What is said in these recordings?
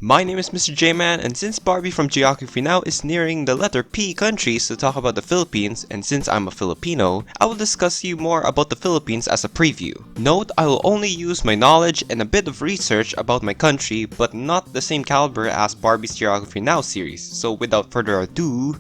My name is MRJMAN, and since Barbie from Geography Now is nearing the letter P countries to talk about the Philippines, and since I'm a Filipino, I will discuss you more about the Philippines as a preview. Note, I will only use my knowledge and a bit of research about my country, but not the same caliber as Barbie's Geography Now series, so without further ado...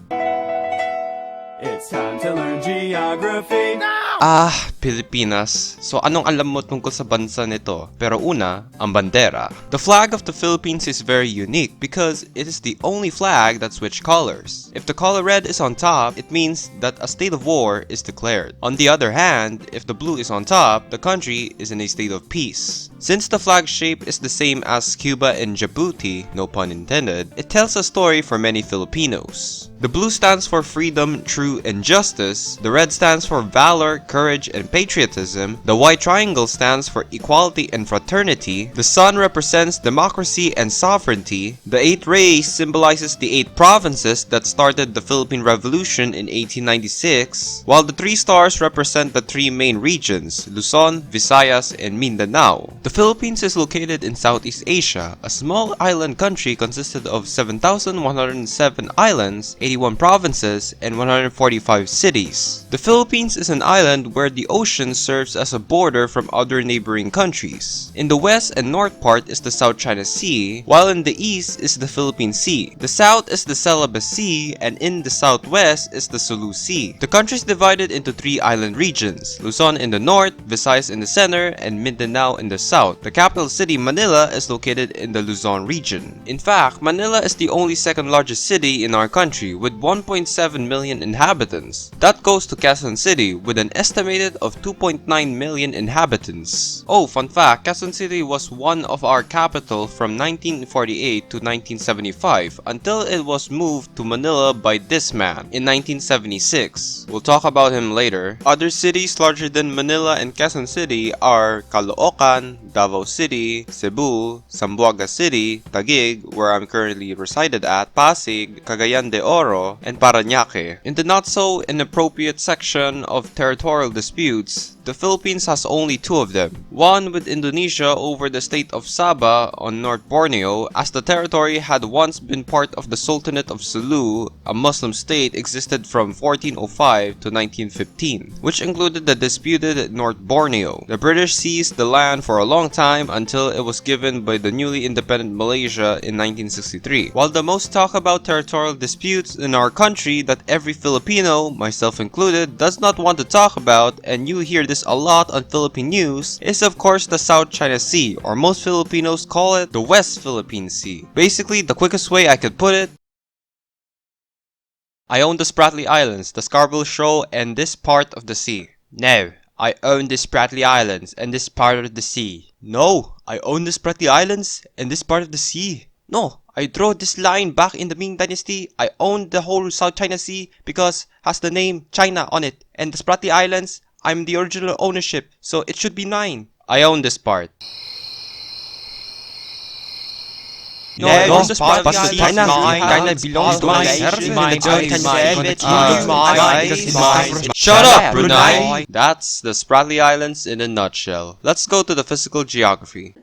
It's time to learn geography now! Pilipinas. So anong alam mo tungkol sa bansa nito? Pero una, ang bandera. The flag of the Philippines is very unique because it is the only flag that switches colors. If the color red is on top, it means that a state of war is declared. On the other hand, if the blue is on top, the country is in a state of peace. Since the flag shape is the same as Cuba and Djibouti, no pun intended, it tells a story for many Filipinos. The blue stands for freedom, truth, and justice. The red stands for valor, courage, and patriotism. The white triangle stands for equality and fraternity. The sun represents democracy and sovereignty. The 8 rays symbolizes the 8 provinces that started the Philippine Revolution in 1896, while the 3 stars represent the 3 main regions, Luzon, Visayas, and Mindanao. The Philippines is located in Southeast Asia, a small island country consisted of 7,107 islands, 81 provinces, and 145 cities. The Philippines is an island where the ocean serves as a border from other neighboring countries. In the west and north part is the South China Sea, while in the east is the Philippine Sea. The south is the Celebes Sea, and in the southwest is the Sulu Sea. The country is divided into 3 island regions, Luzon in the north, Visayas in the center, and Mindanao in the south. The capital city, Manila, is located in the Luzon region. In fact, Manila is the only second largest city in our country with 1.7 million inhabitants. That goes to Quezon City with an estimated of 2.9 million inhabitants. Oh, fun fact, Quezon City was one of our capital from 1948 to 1975 until it was moved to Manila by this man in 1976. We'll talk about him later. Other cities larger than Manila and Quezon City are Caloocan, Davao City, Cebu, Zamboanga City, Taguig, where I'm currently resided at, Pasig, Cagayan de Oro, and Parañaque. In the not so inappropriate section of territorial disputes, the Philippines has only 2 of them. One with Indonesia over the state of Sabah on North Borneo, as the territory had once been part of the Sultanate of Sulu, a Muslim state existed from 1405 to 1915, which included the disputed North Borneo. The British seized the land for a long time until it was given by the newly independent Malaysia in 1963. While the most talked about territorial disputes in our country that every Filipino, myself included, does not want to talk about, and you hear this a lot on Philippine news, is of course the South China Sea, or most Filipinos call it the West Philippine Sea. Basically, the quickest way I could put it, I own the Spratly Islands, the Scarborough Shoal, and this part of the sea. No, I own the Spratly Islands and this part of the sea. No, I own the Spratly Islands and this part of the sea. No, I draw this line back in the Ming Dynasty. I own the whole South China Sea because has the name China on it. And the Spratly Islands, I'm the original ownership, so it should be mine. I own this part. No, this part of China belongs to us. Shut up, Brunei! That's the Spratly Islands in a nutshell. Let's go to the physical geography.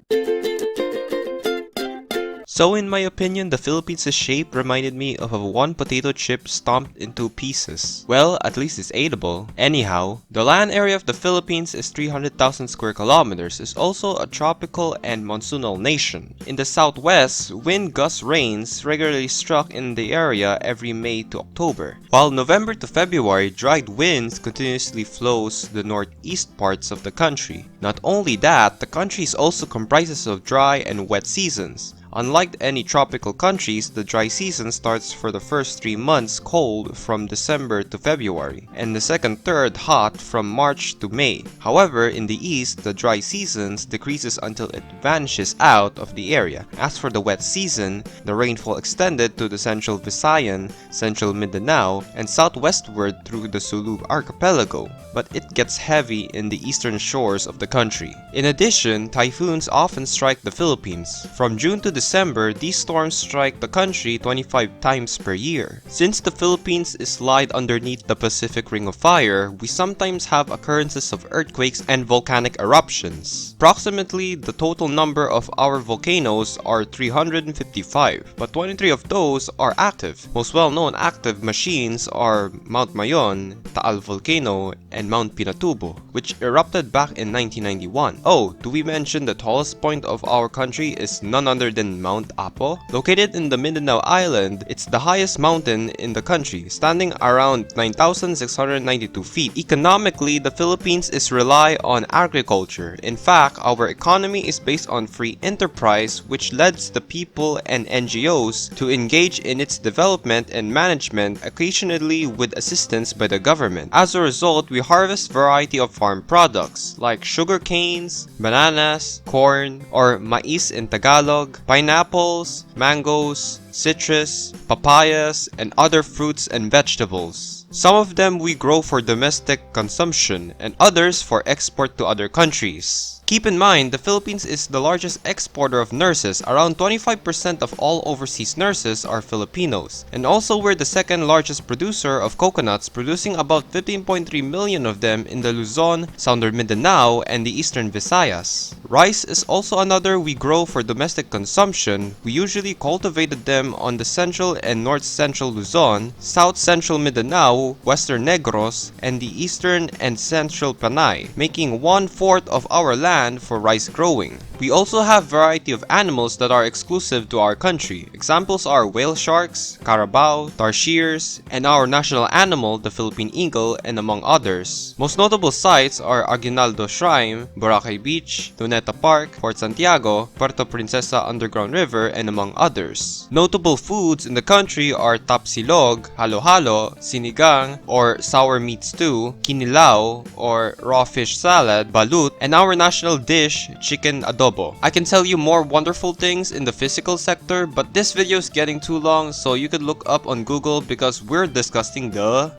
So in my opinion, the Philippines' shape reminded me of one potato chip stomped into pieces. Well, at least it's edible. Anyhow, the land area of the Philippines is 300,000 square kilometers, is also a tropical and monsoonal nation. In the southwest, wind gust rains regularly struck in the area every May to October, while November to February, dried winds continuously flows the northeast parts of the country. Not only that, the country also comprises of dry and wet seasons. Unlike any tropical countries, the dry season starts for the first 3 months cold from December to February, and the second third hot from March to May. However, in the east, the dry seasons decreases until it vanishes out of the area. As for the wet season, the rainfall extended to the central Visayan, central Mindanao, and southwestward through the Sulu archipelago, but it gets heavy in the eastern shores of the country. In addition, typhoons often strike the Philippines. From June to December, these storms strike the country 25 times per year. Since the Philippines is lied underneath the Pacific Ring of Fire, we sometimes have occurrences of earthquakes and volcanic eruptions. Approximately, the total number of our volcanoes are 355, but 23 of those are active. Most well-known active machines are Mount Mayon, Taal Volcano, and Mount Pinatubo, which erupted back in 1991. Oh, do we mention the tallest point of our country is none other than Mount Apo? Located in the Mindanao Island, it's the highest mountain in the country, standing around 9,692 feet. Economically, the Philippines is rely on agriculture. In fact, our economy is based on free enterprise, which leads the people and NGOs to engage in its development and management, occasionally with assistance by the government. As a result, we harvest variety of farm products like sugar canes, bananas, corn, or mais in Tagalog, pineapples, mangoes, citrus, papayas, and other fruits and vegetables. Some of them we grow for domestic consumption and others for export to other countries. Keep in mind, the Philippines is the largest exporter of nurses. Around 25% of all overseas nurses are Filipinos. And also we're the second largest producer of coconuts, producing about 15.3 million of them in the Luzon, Southern Mindanao, and the Eastern Visayas. Rice is also another we grow for domestic consumption. We usually cultivated them on the central and north central Luzon, south central Mindanao, western Negros, and the eastern and central Panay, making 1/4 of our land for rice growing. We also have variety of animals that are exclusive to our country. Examples are whale sharks, carabao, tarsiers, and our national animal, the Philippine eagle, and among others. Most notable sites are Aguinaldo Shrine, Boracay Beach, Luneta Park, Fort Santiago, Puerto Princesa Underground River, and among others. Notable foods in the country are tapsilog, halo-halo, sinigang or sour meat stew, kinilaw or raw fish salad, balut, and our national dish, chicken adobo. I can tell you more wonderful things in the physical sector, but this video is getting too long, so you could look up on Google because we're discussing the...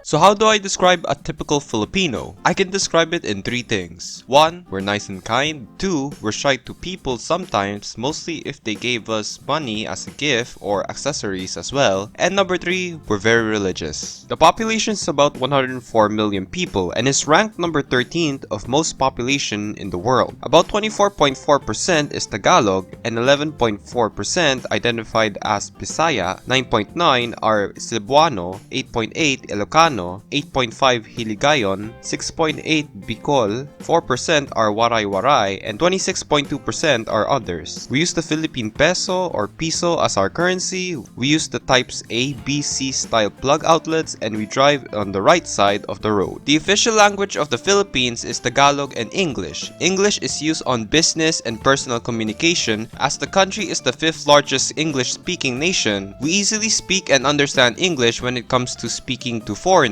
So how do I describe a typical Filipino? I can describe it in 3 things. 1, we're nice and kind. 2, we're shy to people sometimes, mostly if they gave us money as a gift or accessories as well. And number 3, we're very religious. The population is about 104 million people and is ranked number 13th of most population in the world. About 24.4% is Tagalog and 11.4% identified as Bisaya, 9.9% are Cebuano, 8.8% Ilocano, 8.5% Hiligayon, 6.8% Bicol, 4% are Waray-Waray, and 26.2% are others. We use the Philippine peso or piso as our currency. We use the types A, B, C style plug outlets, and we drive on the right side of the road. The official language of the Philippines is Tagalog and English. English is used on business and personal communication. As the country is the 5th largest English-speaking nation, we easily speak and understand English when it comes to speaking to foreigners.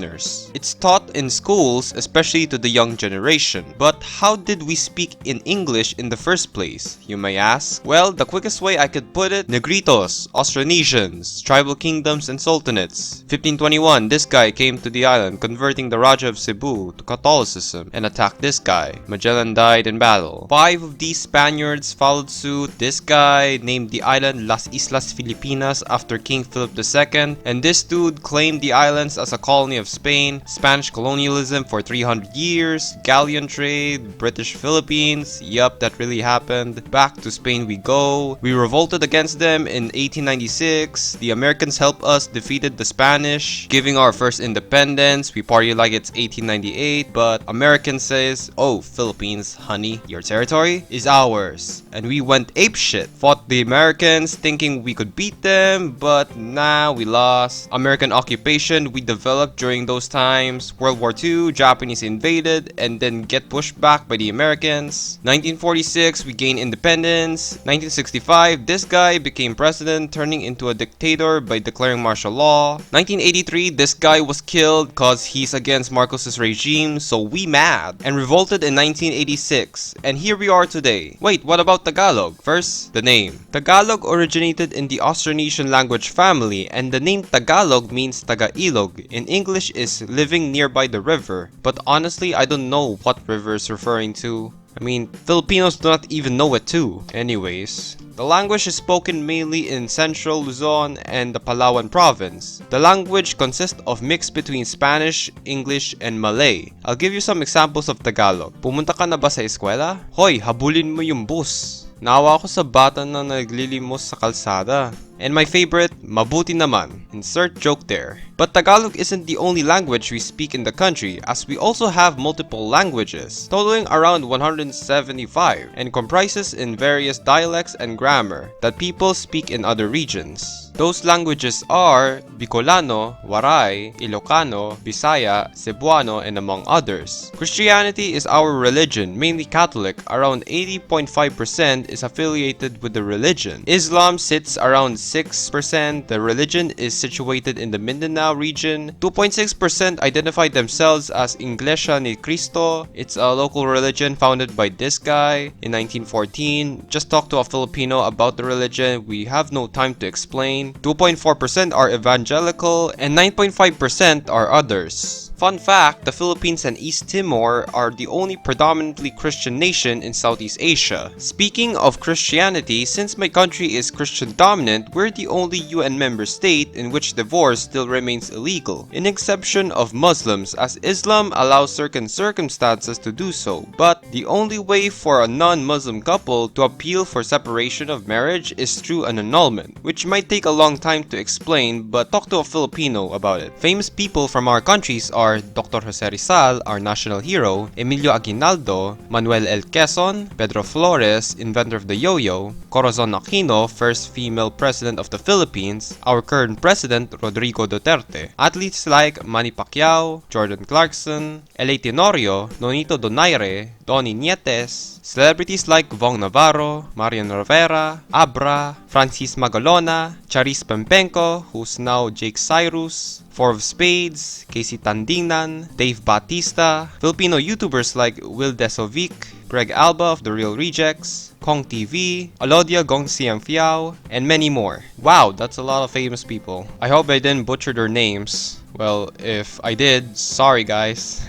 It's taught in schools, especially to the young generation. But how did we speak in English in the first place, you may ask? Well, the quickest way I could put it, Negritos, Austronesians, tribal kingdoms and sultanates. 1521, this guy came to the island, converting the Raja of Cebu to Catholicism and attacked this guy. Magellan died in battle. 5 of these Spaniards followed suit. This guy named the island Las Islas Filipinas after King Philip II, and this dude claimed the islands as a colony of Spain, Spanish colonialism for 300 years, galleon trade, British Philippines, yup, that really happened. Back to Spain we go. We revolted against them in 1896. The Americans helped us, defeated the Spanish, giving our first independence. We party like it's 1898, but American says, oh, Philippines, honey, your territory is ours. And we went apeshit, fought the Americans thinking we could beat them, but nah, we lost. American occupation we developed during those times. World War II, Japanese invaded and then get pushed back by the Americans. 1946, we gained independence. 1965, this guy became president, turning into a dictator by declaring martial law. 1983, this guy was killed cause he's against Marcos's regime, so we mad and revolted in 1986. And here we are today. Wait, what about Tagalog? First, the name. Tagalog originated in the Austronesian language family, and the name Tagalog means Taga-Ilog. In English is living nearby the river, but honestly I don't know what river is referring to. I mean, Filipinos do not even know it too. Anyways, the language is spoken mainly in Central Luzon and the Palawan province. The language consists of mix between Spanish, English, and Malay. I'll give you some examples of Tagalog. Pumunta ka na ba sa eskwela? Hoy, habulin mo yung bus. Naawa ako sa bata na naglilimos sa kalsada. And my favorite, mabuti naman. Insert joke there. But Tagalog isn't the only language we speak in the country, as we also have multiple languages, totaling around 175, and comprises in various dialects and grammar that people speak in other regions. Those languages are Bicolano, Waray, Ilocano, Bisaya, Cebuano, and among others. Christianity is our religion, mainly Catholic. Around 80.5% is affiliated with the religion. Islam sits around 6%. The religion is situated in the Mindanao region. 2.6% identify themselves as Iglesia ni Cristo. It's a local religion founded by this guy in 1914. Just talk to a Filipino about the religion. We have no time to explain. 2.4% are evangelical and 9.5% are others. Fun fact, the Philippines and East Timor are the only predominantly Christian nation in Southeast Asia. Speaking of Christianity, since my country is Christian dominant, we're the only UN member state in which divorce still remains illegal, in exception of Muslims, as Islam allows certain circumstances to do so. But the only way for a non-Muslim couple to appeal for separation of marriage is through an annulment, which might take a long time to explain, but talk to a Filipino about it. Famous people from our countries are Dr. Jose Rizal, our national hero, Emilio Aguinaldo, Manuel L. Quezon, Pedro Flores, inventor of the yo-yo, Corazon Aquino, first female president of the Philippines, our current president, Rodrigo Duterte. Athletes like Manny Pacquiao, Jordan Clarkson, L.A. Tenorio, Nonito Donaire, Donnie Nietes, celebrities like Vong Navarro, Marian Rivera, Abra, Francis Magalona, Charis Pempenko, who's now Jake Cyrus, Four of Spades, Casey Tandingnan, Dave Batista, Filipino YouTubers like Will Desovic, Greg Alba of The Real Rejects, Kong TV, Alodia Gong Siamfiao, and many more. Wow, that's a lot of famous people. I hope I didn't butcher their names. Well, if I did, sorry guys.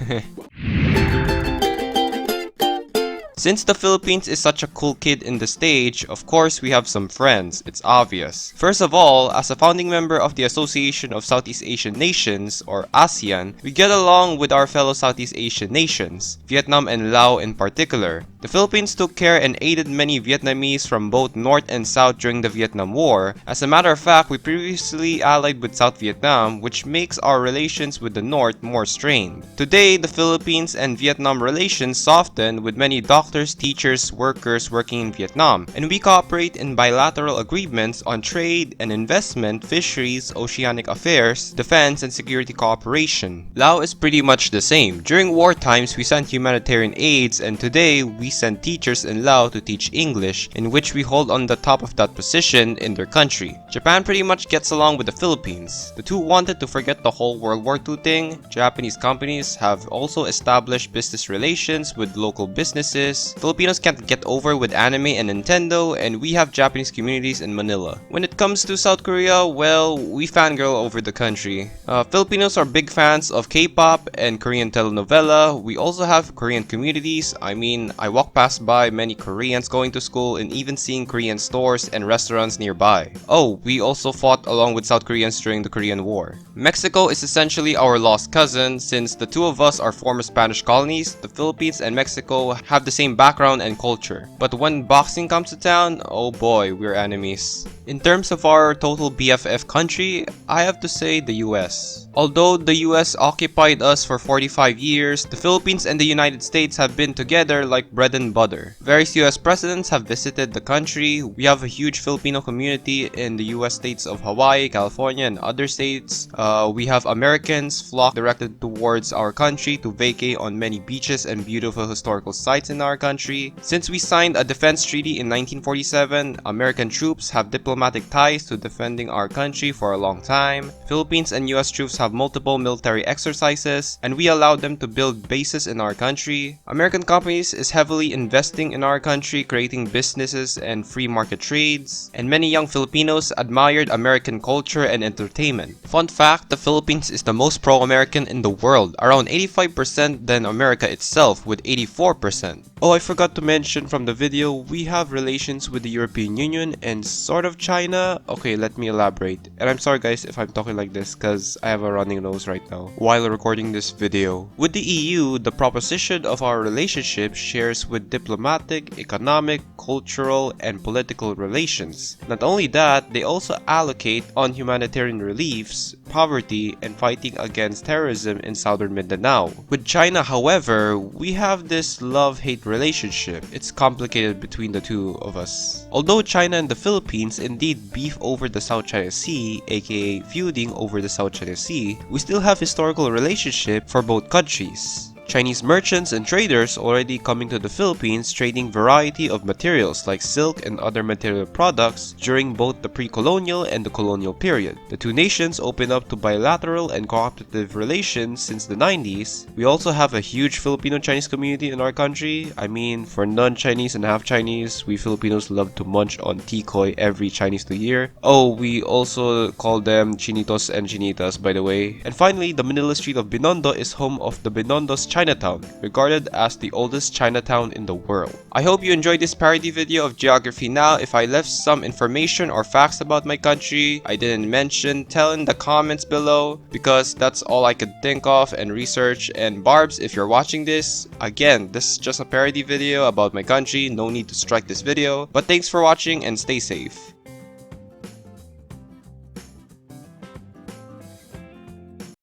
Since the Philippines is such a cool kid in the stage, of course we have some friends, it's obvious. First of all, as a founding member of the Association of Southeast Asian Nations, or ASEAN, we get along with our fellow Southeast Asian nations, Vietnam and Laos in particular. The Philippines took care and aided many Vietnamese from both North and South during the Vietnam War. As a matter of fact, we previously allied with South Vietnam, which makes our relations with the North more strained. Today, the Philippines and Vietnam relations soften with many doctors, teachers, workers working in Vietnam, and we cooperate in bilateral agreements on trade and investment, fisheries, oceanic affairs, defense, and security cooperation. Laos is pretty much the same. During war times, we sent humanitarian aids, and today we send teachers in Laos to teach English, in which we hold on the top of that position in their country. Japan pretty much gets along with the Philippines. The two wanted to forget the whole World War II thing. Japanese companies have also established business relations with local businesses. Filipinos can't get over with anime and Nintendo, and we have Japanese communities in Manila. When it comes to South Korea, well, we fangirl over the country. Filipinos are big fans of K-pop and Korean telenovela. We also have Korean communities. I mean, I walk past by many Koreans going to school and even seeing Korean stores and restaurants nearby. Oh, we also fought along with South Koreans during the Korean War. Mexico is essentially our lost cousin. Since the two of us are former Spanish colonies, the Philippines and Mexico have the same background and culture. But when boxing comes to town, oh boy, we're enemies. In terms of our total BFF country, I have to say the US. Although the US occupied us for 45 years, the Philippines and the United States have been together like bread and butter. Various US presidents have visited the country. We have a huge Filipino community in the US states of Hawaii, California, and other states. We have Americans flock directed towards our country to vacate on many beaches and beautiful historical sites in our country. Since we signed a defense treaty in 1947, American troops have diplomatic ties to defending our country for a long time. Philippines and US troops have have multiple military exercises, and we allow them to build bases in our country. American companies is heavily investing in our country, creating businesses and free market trades, and many young Filipinos admired American culture and entertainment. Fun fact, the Philippines is the most pro-American in the world, around 85% than America itself with 84%. Oh, I forgot to mention from the video, we have relations with the European Union and sort of China. Okay, let me elaborate. And I'm sorry guys if I'm talking like this because I have a running nose right now while recording this video. With the EU, the proposition of our relationship shares with diplomatic, economic, cultural, and political relations. Not only that, they also allocate on humanitarian reliefs, poverty, and fighting against terrorism in southern Mindanao. With China, however, we have this love-hate relationship. It's complicated between the two of us. Although China and the Philippines indeed beef over the South China Sea, aka feuding over the South China Sea, we still have historical relationship for both countries. Chinese merchants and traders already coming to the Philippines trading variety of materials like silk and other material products during both the pre-colonial and the colonial period. The two nations opened up to bilateral and cooperative relations since the 90s. We also have a huge Filipino-Chinese community in our country. I mean, for non-Chinese and half-Chinese, we Filipinos love to munch on tikoy every Chinese New Year. Oh, we also call them chinitos and chinitas, by the way. And finally, the Manila street of Binondo is home of the Binondo's Chinatown, regarded as the oldest Chinatown in the world. I hope you enjoyed this parody video of geography. Now, if I left some information or facts about my country I didn't mention, tell in the comments below, because that's all I could think of and research. And Barbs, if you're watching this, again, this is just a parody video about my country, no need to strike this video. But thanks for watching and stay safe.